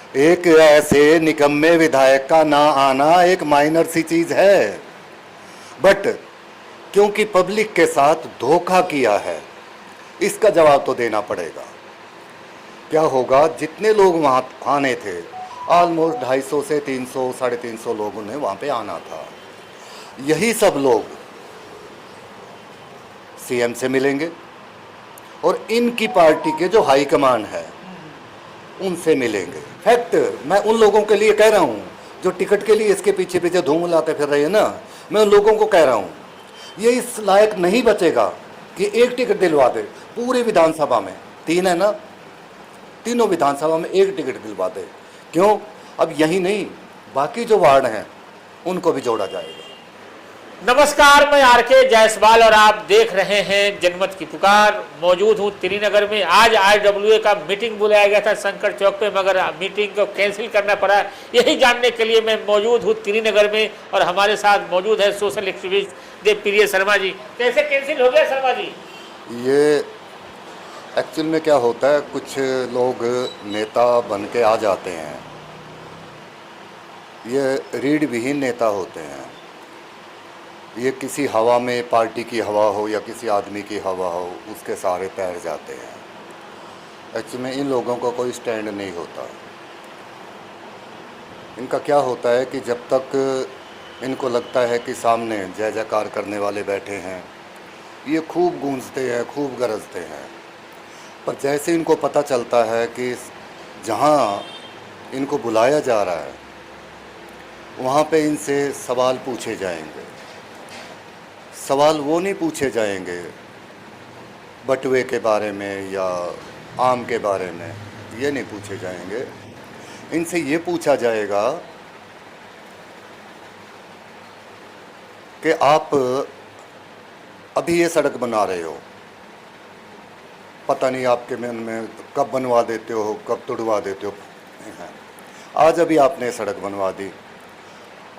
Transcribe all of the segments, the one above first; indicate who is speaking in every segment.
Speaker 1: एक ऐसे निकम्मे विधायक का ना आना एक माइनर सी चीज है, बट क्योंकि पब्लिक के साथ धोखा किया है, इसका जवाब तो देना पड़ेगा। क्या होगा, जितने लोग वहां आने थे, ऑलमोस्ट 250 से 300 350 लोगों ने वहां पे आना था। यही सब लोग सीएम से मिलेंगे और इनकी पार्टी के जो हाईकमान है उनसे मिलेंगे। फैक्ट, मैं उन लोगों के लिए कह रहा हूं जो टिकट के लिए इसके पीछे पीछे धूम लाते फिर रहे हैं ना, मैं उन लोगों को कह रहा हूं ये इस लायक नहीं बचेगा कि एक टिकट दिलवा दे। पूरी विधानसभा में 3 है ना, तीनों विधानसभा में एक टिकट दिलवा दे। क्यों? अब यही नहीं, बाकी जो वार्ड हैं उनको भी जोड़ा जाएगा।
Speaker 2: नमस्कार, मैं आरके जायसवाल और आप देख रहे हैं जनमत की पुकार। मौजूद हूं त्रिनगर में। आज आईडब्ल्यूए का मीटिंग बुलाया गया था शंकर चौक पे, मगर मीटिंग को कैंसिल करना पड़ा। यही जानने के लिए मैं मौजूद हूं त्रिनगर में और हमारे साथ मौजूद है सोशल एक्टिविस्ट देवप्रिय शर्मा जी। कैसे कैंसिल हो गया शर्मा जी?
Speaker 1: ये एक्चुअल में क्या होता है, कुछ लोग नेता बन के आ जाते हैं, ये रीढ़ विहीन नेता होते हैं। ये किसी हवा में, पार्टी की हवा हो या किसी आदमी की हवा हो, उसके सहारे तैर जाते हैं। एक्चुअली में इन लोगों को कोई स्टैंड नहीं होता। इनका क्या होता है कि जब तक इनको लगता है कि सामने जय जयकार करने वाले बैठे हैं, ये खूब गूंजते हैं, खूब गरजते हैं, पर जैसे इनको पता चलता है कि जहाँ इनको बुलाया जा रहा है वहाँ पे इनसे सवाल पूछे जाएंगे। सवाल वो नहीं पूछे जाएंगे बटुए के बारे में या आम के बारे में, ये नहीं पूछे जाएंगे। इनसे ये पूछा जाएगा कि आप अभी ये सड़क बना रहे हो, पता नहीं आपके मन में कब बनवा देते हो, कब तुड़वा देते हो। आज अभी आपने सड़क बनवा दी,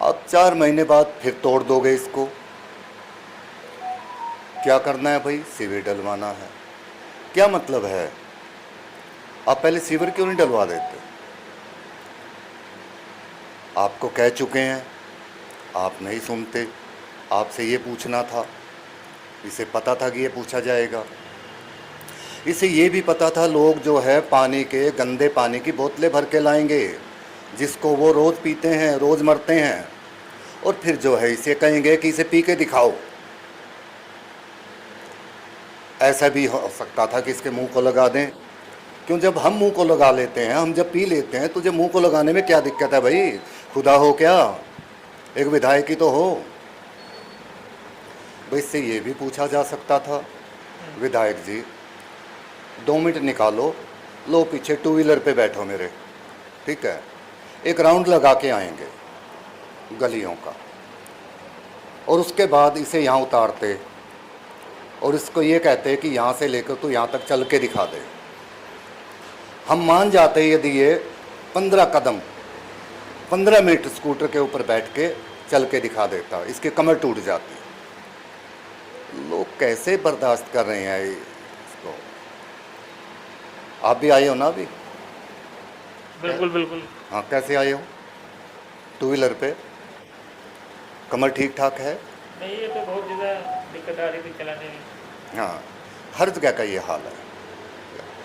Speaker 1: अब 4 महीने बाद फिर तोड़ दोगे इसको। क्या करना है भाई? सीवर डलवाना है। क्या मतलब है? आप पहले सीवर क्यों नहीं डलवा देते? आपको कह चुके हैं, आप नहीं सुनते। आपसे ये पूछना था, इसे पता था कि ये पूछा जाएगा। इसे ये भी पता था लोग जो है पानी के, गंदे पानी की बोतलें भर के लाएंगे, जिसको वो रोज़ पीते हैं, रोज़ मरते हैं, और फिर जो है इसे कहेंगे कि इसे पी के दिखाओ। ऐसा भी हो सकता था कि इसके मुंह को लगा दें। क्यों? जब हम मुंह को लगा लेते हैं, हम जब पी लेते हैं, तुझे मुंह को लगाने में क्या दिक्कत है भाई? खुदा हो क्या? एक विधायक ही तो हो भाई। इससे ये भी पूछा जा सकता था, विधायक जी 2 मिनट निकालो, लो पीछे 2 व्हीलर पे बैठो मेरे, ठीक है, एक राउंड लगा के आएंगे गलियों का, और उसके बाद इसे यहाँ उतारते और इसको ये कहते कि यहाँ से लेकर तो यहाँ तक चल के दिखा दे। हम मान जाते यदि ये 15 कदम 15 मिनट स्कूटर के ऊपर बैठ के चल के दिखा देता, इसके कमर टूट जाती। लोग कैसे बर्दाश्त कर रहे हैं इसको? आप भी आए हो ना अभी?
Speaker 2: बिल्कुल बिल्कुल।
Speaker 1: हाँ, कैसे आए हो? 2 व्हीलर पे? कमर ठीक ठाक है?
Speaker 2: नहीं, ये तो बहुत ज़्यादा दिक्कत आ रही थी चलाने में।
Speaker 1: हाँ, हर जगह का ये हाल है,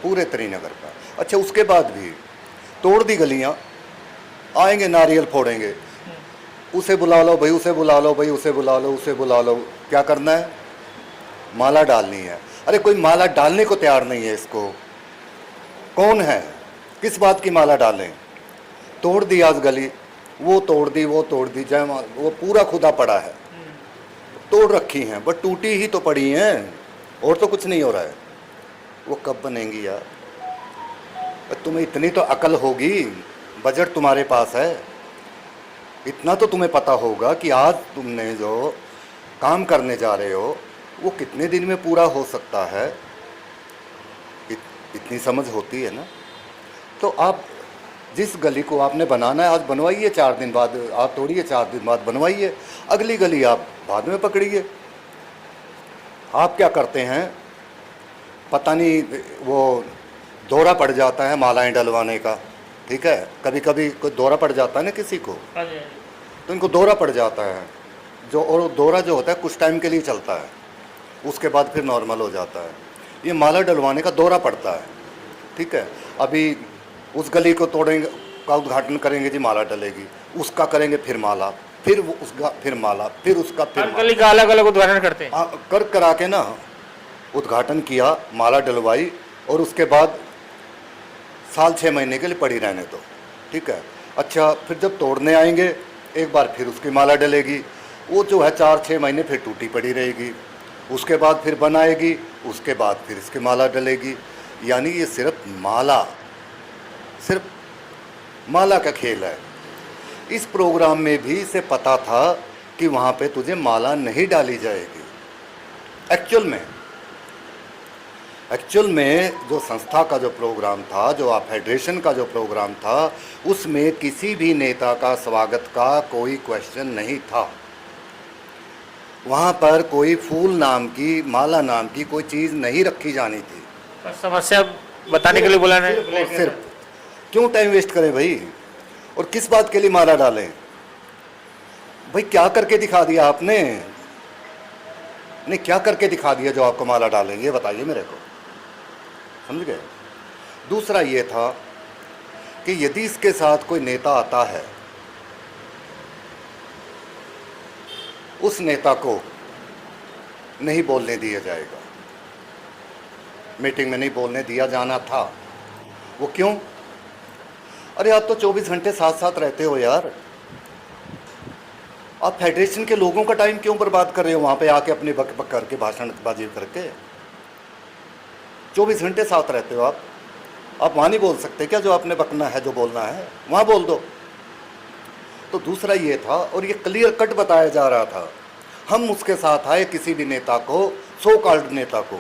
Speaker 1: पूरे त्रिनगर का। अच्छा, उसके बाद भी तोड़ दी गलियाँ, आएंगे नारियल फोड़ेंगे, उसे बुला लो भाई, उसे बुला लो भाई, उसे बुला लो, उसे बुला लो। क्या करना है? माला डालनी है। अरे कोई माला डालने को तैयार नहीं है इसको। कौन है? किस बात की माला डालें? तोड़ दी आज गली, वो तोड़ दी, वो तोड़ दी, जय मां, वो पूरा खुदा पड़ा है, तोड़ रखी हैं, बट टूटी ही तो पड़ी हैं, और तो कुछ नहीं हो रहा है। वो कब बनेंगी यार? तुम्हें इतनी तो अकल होगी, बजट तुम्हारे पास है, इतना तो तुम्हें पता होगा कि आज तुमने जो काम करने जा रहे हो वो कितने दिन में पूरा हो सकता है। इतनी समझ होती है ना? तो आप जिस गली को आपने बनाना है आज बनवाइए, 4 दिन बाद आप तोड़िए, 4 दिन बाद बनवाइए, अगली गली आप बाद में पकड़िए। आप क्या करते हैं पता नहीं, वो दौरा पड़ जाता है मालाएं डलवाने का, ठीक है, कभी कभी कोई दौरा पड़ जाता है ना किसी को,
Speaker 2: हाँ जी,
Speaker 1: तो इनको दौरा पड़ जाता है जो, और दौरा जो होता है कुछ टाइम के लिए चलता है, उसके बाद फिर नॉर्मल हो जाता है। ये माला डलवाने का दौरा पड़ता है, ठीक है। अभी उस गली को तोड़ेंगे का उद्घाटन करेंगे जी, माला डलेगी, उसका करेंगे फिर माला, फिर उसका फिर माला, फिर उसका फिर
Speaker 2: हर
Speaker 1: माला।
Speaker 2: गली का अलग अलग उद्घाटन करते हैं।
Speaker 1: कर करा के ना उद्घाटन किया, माला डलवाई, और उसके बाद साल 6 महीने के लिए पड़ी रहने दो, ठीक है। अच्छा, फिर जब तोड़ने आएंगे एक बार फिर उसकी माला डलेगी, वो जो है 4-6 महीने फिर टूटी पड़ी रहेगी, उसके बाद फिर बनाएगी, उसके बाद फिर इसकी माला डलेगी। यानी ये सिर्फ माला का खेल है। इस प्रोग्राम में भी इसे पता था कि वहाँ पे तुझे माला नहीं डाली जाएगी। एक्चुअल में जो संस्था का जो प्रोग्राम था, जो आप फेडरेशन का जो प्रोग्राम था, उसमें किसी भी नेता का स्वागत का कोई क्वेश्चन नहीं था। वहाँ पर कोई फूल नाम की, माला नाम की कोई चीज़ नहीं रखी जानी थी।
Speaker 2: बस समस्या बताने के लिए बुलाना है।
Speaker 1: सिर्फ और सिर्फ क्यों टाइम वेस्ट करें भाई, और किस बात के लिए माला डालें भाई? क्या करके दिखा दिया आपने? नहीं, क्या करके दिखा दिया जो आपको माला डालेंगे, बताइए मेरे को, समझ गए? दूसरा ये था कि यदि इसके साथ कोई नेता आता है, उस नेता को नहीं बोलने दिया जाएगा, मीटिंग में नहीं बोलने दिया जाना था। वो क्यों? अरे आप तो 24 घंटे साथ साथ रहते हो यार, आप फेडरेशन के लोगों का टाइम क्यों बर्बाद कर रहे हो वहाँ पे आके अपने बक बक करके, भाषणबाजी करके? 24 घंटे साथ रहते हो आप वहाँ नहीं बोल सकते क्या? जो आपने बकना है, जो बोलना है वहाँ बोल दो। तो दूसरा ये था, और ये क्लियर कट बताया जा रहा था, हम उसके साथ आए किसी भी नेता को, सो कॉल्ड नेता को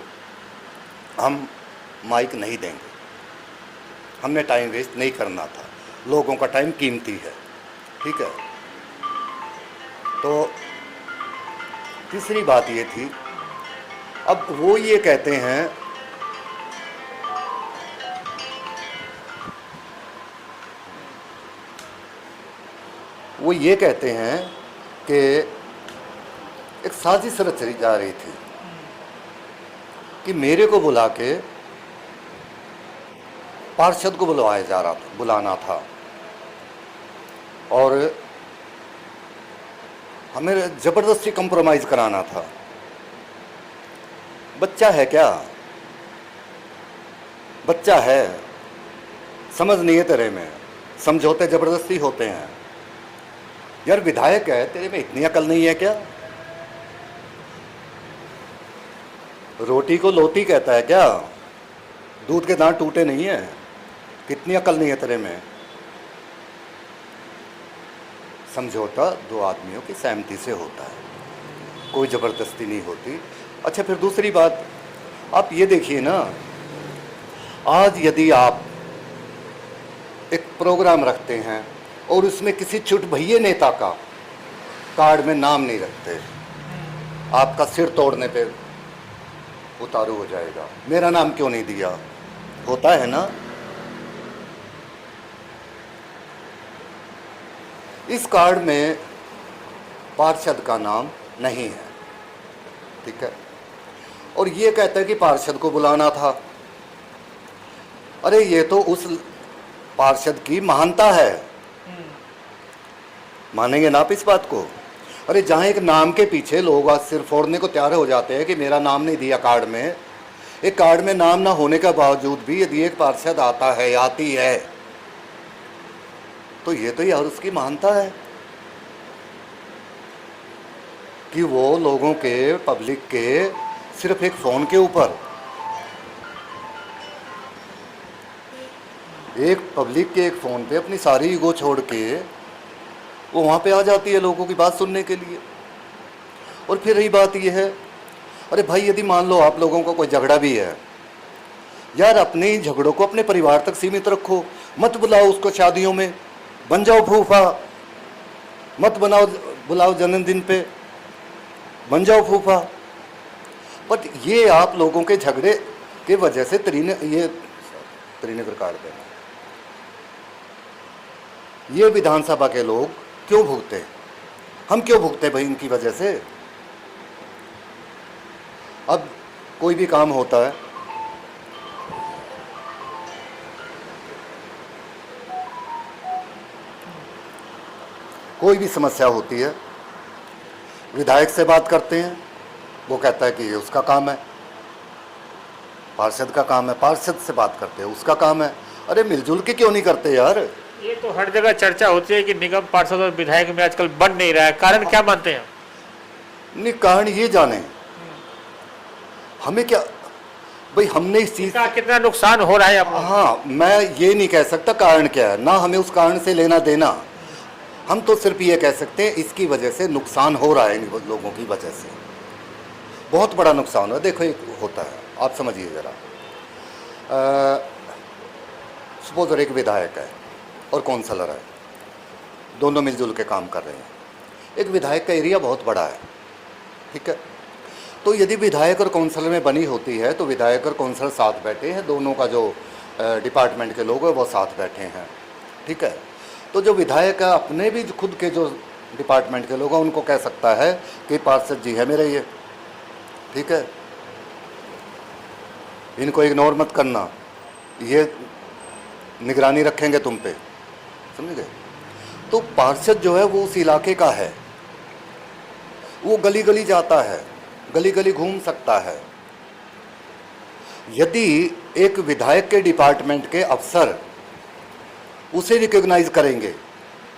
Speaker 1: हम माइक नहीं देंगे। हमने टाइम वेस्ट नहीं करना था, लोगों का टाइम कीमती है, ठीक है। तो तीसरी बात ये थी, अब वो ये कहते हैं कि एक साजिश रची जा रही थी कि मेरे को बुला के पार्षद को बुलाना था और हमें जबरदस्ती कंप्रोमाइज कराना था। बच्चा है क्या? बच्चा है, समझ नहीं है तेरे में, समझौते जबरदस्ती होते हैं। यार विधायक है, तेरे में इतनी अकल नहीं है क्या? रोटी को लोटी कहता है क्या? दूध के दांत टूटे नहीं है? कितनी अकल नहीं है तेरे में? समझौता दो आदमियों की सहमति से होता है, कोई ज़बरदस्ती नहीं होती। अच्छा, फिर दूसरी बात, आप ये देखिए ना, आज यदि आप एक प्रोग्राम रखते हैं और उसमें किसी चुटभइये नेता का कार्ड में नाम नहीं रखते, आपका सिर तोड़ने पे उतारू हो जाएगा। मेरा नाम क्यों नहीं दिया? होता है ना। इस कार्ड में पार्षद का नाम नहीं है, ठीक है, और ये कहता है कि पार्षद को बुलाना था। अरे ये तो उस पार्षद की महानता है, मानेंगे ना आप इस बात को? अरे जहाँ एक नाम के पीछे लोग आज सिर फोड़ने को तैयार हो जाते हैं कि मेरा नाम नहीं दिया कार्ड में, एक कार्ड में नाम ना होने के बावजूद भी यदि एक पार्षद आता है, आती है, तो ये तो यार उसकी महानता है कि वो लोगों के, पब्लिक के सिर्फ एक फ़ोन के ऊपर, एक पब्लिक के एक फ़ोन पे अपनी सारी ईगो छोड़ के वो वहाँ पे आ जाती है लोगों की बात सुनने के लिए। और फिर रही बात ये है, अरे भाई यदि मान लो आप लोगों का कोई झगड़ा भी है, यार अपने ही झगड़ों को अपने परिवार तक सीमित रखो, मत बुलाओ उसको शादियों में, बन जाओ फूफा, मत बुलाओ जन्मदिन पे, बन जाओ फूफा। बट ये आप लोगों के झगड़े के वजह से त्रिनगर काट देना, ये विधानसभा के लोग क्यों भुगते? हम क्यों भुगते भाई इनकी वजह से? अब कोई भी काम होता है, कोई भी समस्या होती है, विधायक से बात करते हैं, वो कहता है कि ये उसका काम है, पार्षद का काम है, पार्षद से बात करते हैं, उसका काम है। अरे मिलजुल के क्यों नहीं करते यार?
Speaker 2: ये तो हर जगह चर्चा होती है कि निगम पार्षद और विधायक में आजकल बन नहीं रहा है, कारण क्या मानते हैं?
Speaker 1: नहीं, कारण ये जाने, हमें क्या भाई, हमने इस चीज
Speaker 2: का कितना नुकसान हो रहा है आपको?
Speaker 1: हाँ, मैं ये नहीं कह सकता कारण क्या है, ना हमें उस कारण से लेना देना। हम तो सिर्फ ये कह सकते हैं इसकी वजह से नुकसान हो रहा है, इन लोगों की वजह से बहुत बड़ा नुकसान है। देखो एक होता है, आप समझिए ज़रा, सपोज एक विधायक है और काउंसलर है, दोनों मिलजुल के काम कर रहे हैं। एक विधायक का एरिया बहुत बड़ा है, ठीक है, तो यदि विधायक और काउंसलर में बनी होती है तो विधायक और काउंसलर साथ बैठे हैं, दोनों का जो डिपार्टमेंट के लोग हैं वो साथ बैठे हैं, ठीक है। तो जो विधायक है अपने भी खुद के जो डिपार्टमेंट के लोग हैं उनको कह सकता है कि पार्षद जी है मेरे ये, ठीक है, इनको इग्नोर मत करना, ये निगरानी रखेंगे तुम पे, समझ गए। तो पार्षद जो है वो उस इलाके का है, वो गली गली जाता है, गली गली घूम सकता है। यदि एक विधायक के डिपार्टमेंट के अफसर उसे रिकॉग्नाइज करेंगे,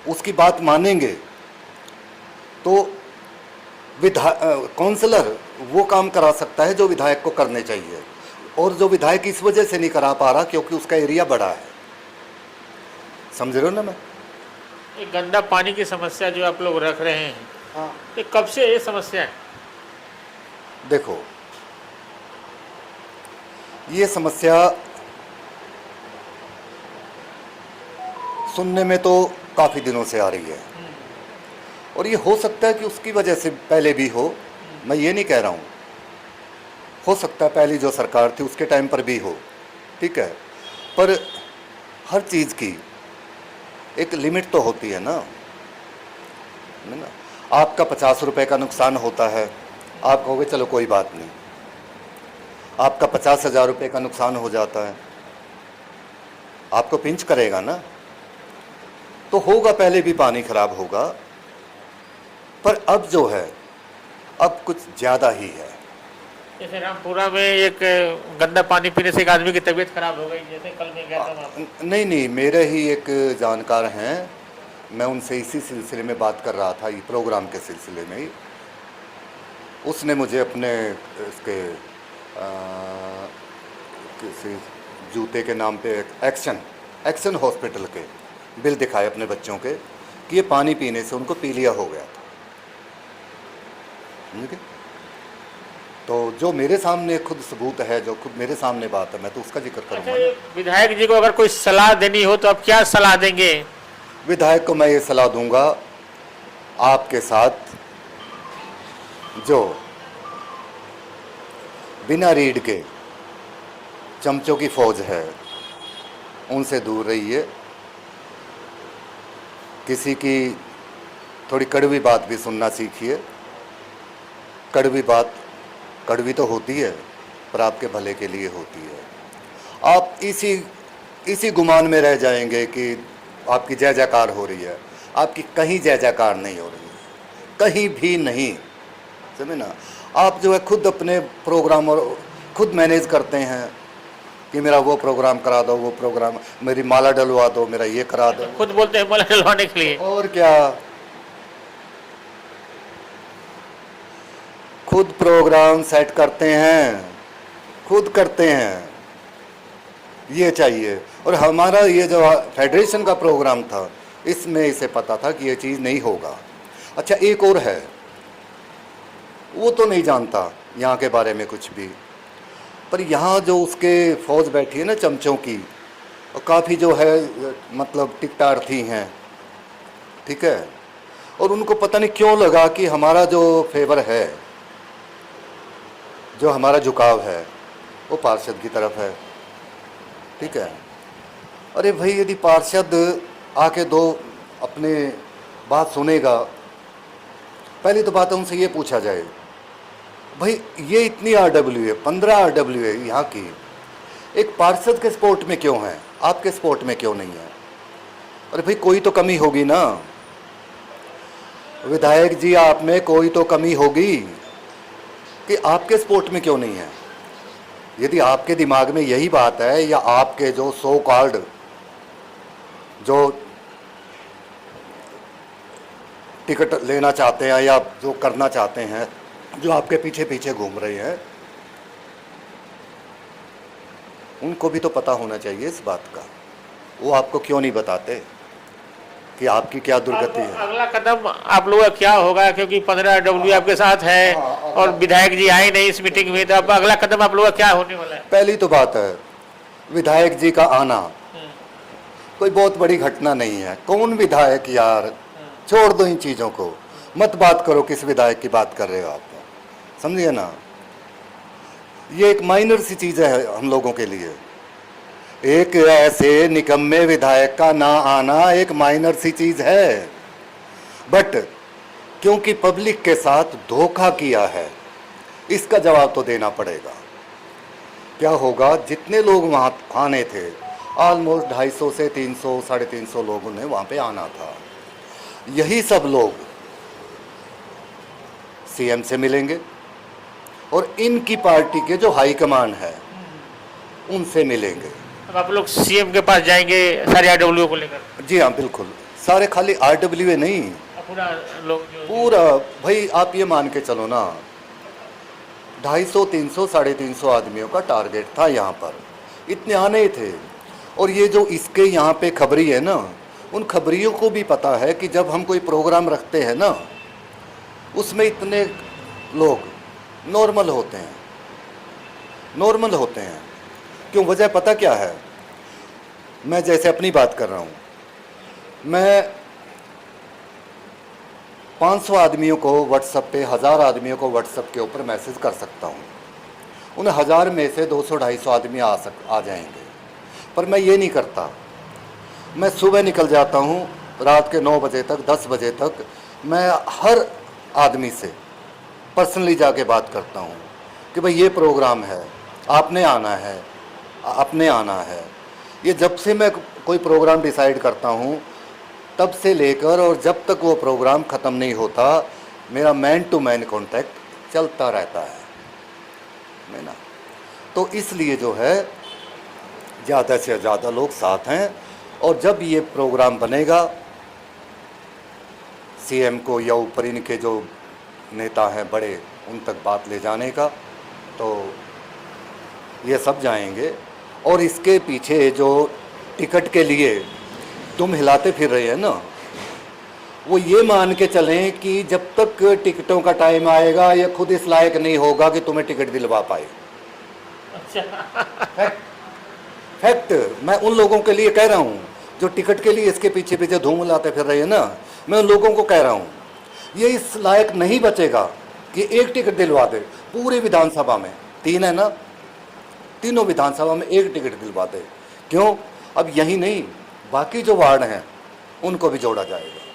Speaker 1: उसकी बात मानेंगे, तो काउंसलर वो काम करा सकता है जो विधायक को करने चाहिए, और जो विधायक इस वजह से नहीं करा पा रहा क्योंकि उसका एरिया बड़ा है। समझ रहे हो ना मैं?
Speaker 2: ये गंदा पानी की समस्या जो आप लोग रख रहे हैं,
Speaker 1: हाँ,
Speaker 2: ये कब से ये समस्या है?
Speaker 1: देखो ये समस्या सुनने में तो काफ़ी दिनों से आ रही है, और ये हो सकता है कि उसकी वजह से पहले भी हो, मैं ये नहीं कह रहा हूँ, हो सकता है पहली जो सरकार थी उसके टाइम पर भी हो, ठीक है, पर हर चीज़ की एक लिमिट तो होती है ना, है ना। आपका 50 रुपए का नुकसान होता है, आप कहोगे चलो कोई बात नहीं, आपका 50,000 रुपये का नुकसान हो जाता है, आपको पिंच करेगा ना, तो होगा, पहले भी पानी खराब होगा, पर अब जो है अब कुछ ज़्यादा ही है।
Speaker 2: जैसे रामपुरा में एक गंदा पानी पीने से एक आदमी की तबीयत खराब हो गई, जैसे कल मैं गया था वहाँ पे।
Speaker 1: नहीं, मेरे ही एक जानकार हैं, मैं उनसे इसी सिलसिले में बात कर रहा था, ये प्रोग्राम के सिलसिले में ही। उसने मुझे अपने इसके किसी जूते के नाम पे एक्शन हॉस्पिटल के बिल दिखाए अपने बच्चों के कि ये पानी पीने से उनको पीलिया हो गया था, ठीक है। तो जो मेरे सामने खुद सबूत है, जो खुद मेरे सामने बात है, मैं तो उसका जिक्र करूँगा ना।
Speaker 2: विधायक जी को अगर कोई सलाह देनी हो तो आप क्या सलाह देंगे?
Speaker 1: विधायक को मैं ये सलाह दूंगा, आपके साथ जो बिना रीढ़ के चमचों की फौज है उनसे दूर रहिए। किसी की थोड़ी कड़वी बात भी सुनना सीखिए। कड़वी बात कड़वी तो होती है पर आपके भले के लिए होती है। आप इसी गुमान में रह जाएंगे कि आपकी जय जयकार हो रही है, आपकी कहीं जय जयकार नहीं हो रही है, कहीं भी नहीं, समझे ना। आप जो है खुद अपने प्रोग्राम और खुद मैनेज करते हैं कि मेरा वो प्रोग्राम करा दो, वो प्रोग्राम, मेरी माला डलवा दो, मेरा ये करा दो।
Speaker 2: खुद बोलते हैं माला डलवाने के लिए।
Speaker 1: और क्या, खुद प्रोग्राम सेट करते हैं, खुद करते हैं, ये चाहिए। और हमारा ये जो फेडरेशन का प्रोग्राम था इसमें इसे पता था कि ये चीज़ नहीं होगा। अच्छा, एक और है, वो तो नहीं जानता यहाँ के बारे में कुछ भी, पर यहाँ जो उसके फौज बैठी है ना चमचों की, और काफ़ी जो है मतलब टिकटार्थी हैं, ठीक है, और उनको पता नहीं क्यों लगा कि हमारा जो फेवर है, जो हमारा झुकाव है वो पार्षद की तरफ है, ठीक है। अरे भाई, यदि पार्षद आके 2 अपने बात सुनेगा, पहली तो बात है उनसे ये पूछा जाए, भाई ये इतनी RW है, 15 RW है यहाँ की, एक पार्षद के स्पोर्ट में क्यों है, आपके स्पोर्ट में क्यों नहीं है? अरे भाई कोई तो कमी होगी ना, विधायक जी आप में कोई तो कमी होगी कि आपके स्पोर्ट में क्यों नहीं है। यदि आपके दिमाग में यही बात है, या आपके जो सो कॉल्ड जो टिकट लेना चाहते हैं या जो करना चाहते हैं, जो आपके पीछे पीछे घूम रहे हैं, उनको भी तो पता होना चाहिए इस बात का। वो आपको क्यों नहीं बताते कि आपकी क्या दुर्गति है?
Speaker 2: अगला कदम आप लोगों का क्या होगा, क्योंकि 15 RW आपके साथ है और विधायक जी आए नहीं इस मीटिंग में, तो अब अगला कदम आप लोगों का क्या होने वाला है?
Speaker 1: पहली तो बात है, विधायक जी का आना कोई बहुत बड़ी घटना नहीं है। कौन विधायक यार, छोड़ दो इन चीज़ों को, मत बात करो किस विधायक की बात कर रहे हो आप, समझिए ना। ये एक माइनर सी चीज़ है हम लोगों के लिए। एक ऐसे निकम्मे विधायक का ना आना एक माइनर सी चीज़ है, बट क्योंकि पब्लिक के साथ धोखा किया है, इसका जवाब तो देना पड़ेगा। क्या होगा, जितने लोग वहाँ आने थे, ऑलमोस्ट 250 से 300 350 लोगों ने वहाँ पे आना था। यही सब लोग CM से मिलेंगे और इनकी पार्टी के जो हाईकमान है उनसे मिलेंगे।
Speaker 2: अब आप लोग CM के पास जाएंगे सारे RW को लेकर?
Speaker 1: जी हाँ बिल्कुल, सारे, खाली RW नहीं,
Speaker 2: पूरा लोग
Speaker 1: पूरा। भाई आप ये मान के चलो ना, 250 300 350 आदमियों का टारगेट था यहाँ पर, इतने आने ही थे। और ये जो इसके यहाँ पे खबरी है ना, उन खबरियों को भी पता है कि जब हम कोई प्रोग्राम रखते हैं ना, उसमें इतने लोग नॉर्मल होते हैं, नॉर्मल होते हैं। क्यों, वजह पता क्या है? मैं जैसे अपनी बात कर रहा हूँ, मैं 500 आदमियों को व्हाट्सएप पे, 1000 आदमियों को व्हाट्सएप के ऊपर मैसेज कर सकता हूँ, उन 1000 में से 200-250 आदमी आ जाएंगे। पर मैं ये नहीं करता, मैं सुबह निकल जाता हूँ, रात के 9 बजे तक, 10 बजे तक मैं हर आदमी से पर्सनली जाके बात करता हूँ कि भाई ये प्रोग्राम है, आपने आना है, आपने आना है। ये जब से मैं कोई प्रोग्राम डिसाइड करता हूँ तब से लेकर और जब तक वो प्रोग्राम ख़त्म नहीं होता, मेरा मैन टू मैन कॉन्टैक्ट चलता रहता है ना। तो इसलिए जो है ज़्यादा से ज़्यादा लोग साथ हैं, और जब ये प्रोग्राम बनेगा CM को या ऊपर इनके जो नेता हैं बड़े, उन तक बात ले जाने का, तो ये सब जाएंगे। और इसके पीछे जो टिकट के लिए तुम हिलाते फिर रहे हैं ना, वो ये मान के चलें कि जब तक टिकटों का टाइम आएगा ये खुद इस लायक नहीं होगा कि तुम्हें टिकट दिलवा पाए। अच्छा। फैक्ट मैं उन लोगों के लिए कह रहा हूँ जो टिकट के लिए इसके पीछे पीछे धूम लाते फिर रहे हैं ना, मैं उन लोगों को कह रहा हूँ ये इस लायक नहीं बचेगा कि एक टिकट दिलवा दे। पूरी विधानसभा में 3 है ना, तीनों विधानसभा में एक टिकट दिलवा दे। क्यों, अब यही नहीं, बाकी जो वार्ड हैं उनको भी जोड़ा जाएगा।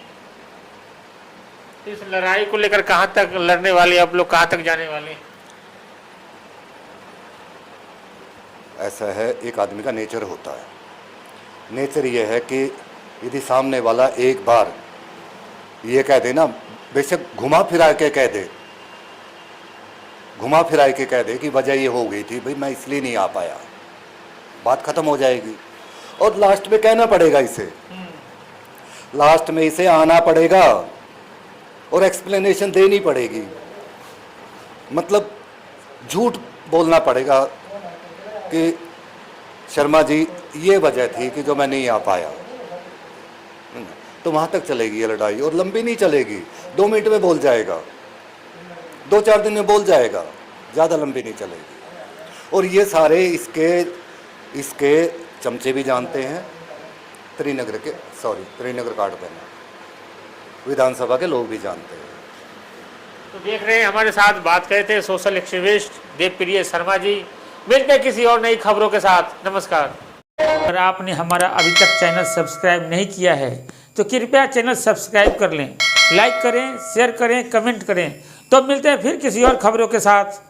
Speaker 2: इस लड़ाई को लेकर कहाँ तक लड़ने वाले, आप लोग कहाँ तक जाने वाले?
Speaker 1: ऐसा है, एक आदमी का नेचर होता है। नेचर ये है कि यदि सामने वाला एक बार ये कह दे ना, बेशक घुमा फिरा के कह दे, घुमा फिरा के कह दे कि वजह ये हो गई थी, भाई मैं इसलिए नहीं आ पाया, बात ख़त्म हो जाएगी। और लास्ट में कहना पड़ेगा इसे, लास्ट में इसे आना पड़ेगा और एक्सप्लेनेशन देनी पड़ेगी, मतलब झूठ बोलना पड़ेगा कि शर्मा जी ये वजह थी कि जो मैं नहीं आ पाया। तो वहाँ तक चलेगी ये लड़ाई, और लंबी नहीं चलेगी, 2 मिनट में बोल जाएगा, 2-4 दिन में बोल जाएगा, ज़्यादा लंबी नहीं चलेगी। और ये सारे इसके चमचे भी जानते हैं, त्रिनगर कार्ड देना, विधानसभा के लोग भी जानते हैं।
Speaker 2: तो देख रहे हैं हमारे साथ बात करे थे सोशल एक्टिविस्ट देवप्रिय शर्मा जी। मिलते हैं किसी और नई खबरों के साथ। नमस्कार। अगर आपने हमारा अभी तक चैनल सब्सक्राइब नहीं किया है तो कृपया चैनल सब्सक्राइब कर लें, लाइक करें, शेयर करें, कमेंट करें। तो मिलते हैं फिर किसी और खबरों के साथ।